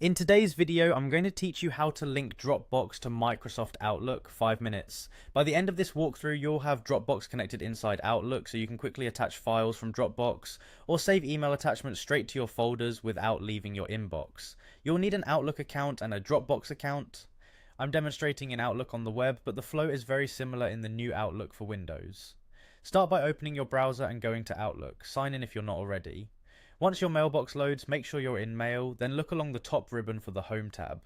In today's video, I'm going to teach you how to link Dropbox to Microsoft Outlook 5 minutes. By the end of this walkthrough, you'll have Dropbox connected inside Outlook so you can quickly attach files from Dropbox or save email attachments straight to your folders without leaving your inbox. You'll need an Outlook account and a Dropbox account. I'm demonstrating in Outlook on the web, but the flow is very similar in the new Outlook for Windows. Start by opening your browser and going to Outlook. Sign in if you're not already. Once your mailbox loads, make sure you're in Mail, then look along the top ribbon for the Home tab.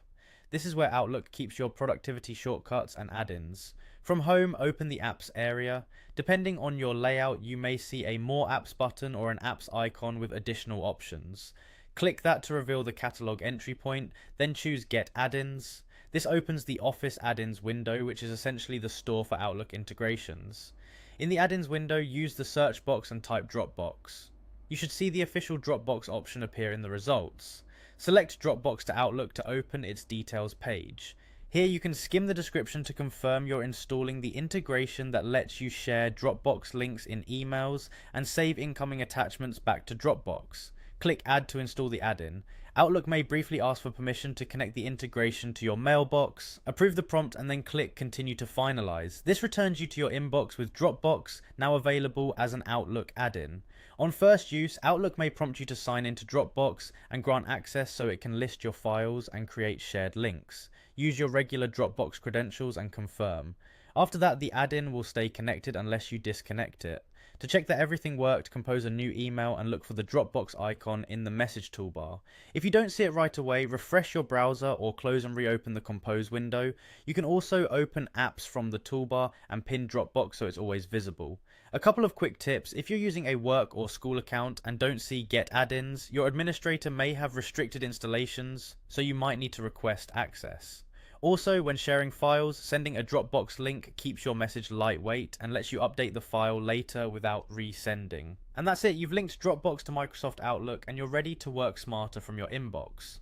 This is where Outlook keeps your productivity shortcuts and add-ins. From Home, open the Apps area. Depending on your layout, you may see a More Apps button or an Apps icon with additional options. Click that to reveal the catalog entry point, then choose Get Add-ins. This opens the Office Add-ins window, which is essentially the store for Outlook integrations. In the Add-ins window, use the search box and type Dropbox. You should see the official Dropbox option appear in the results. Select Dropbox to Outlook to open its details page. Here you can skim the description to confirm you're installing the integration that lets you share Dropbox links in emails and save incoming attachments back to Dropbox. Click Add to install the add-in. Outlook may briefly ask for permission to connect the integration to your mailbox. Approve the prompt and then click Continue to finalize. This returns you to your inbox with Dropbox, now available as an Outlook add-in. On first use, Outlook may prompt you to sign into Dropbox and grant access so it can list your files and create shared links. Use your regular Dropbox credentials and confirm. After that, the add-in will stay connected unless you disconnect it. To check that everything worked, compose a new email and look for the Dropbox icon in the message toolbar. If you don't see it right away, refresh your browser or close and reopen the Compose window. You can also open apps from the toolbar and pin Dropbox so it's always visible. A couple of quick tips: if you're using a work or school account and don't see Get Add-ins, your administrator may have restricted installations, so you might need to request access. Also, when sharing files, sending a Dropbox link keeps your message lightweight and lets you update the file later without resending. And that's it, you've linked Dropbox to Microsoft Outlook and you're ready to work smarter from your inbox.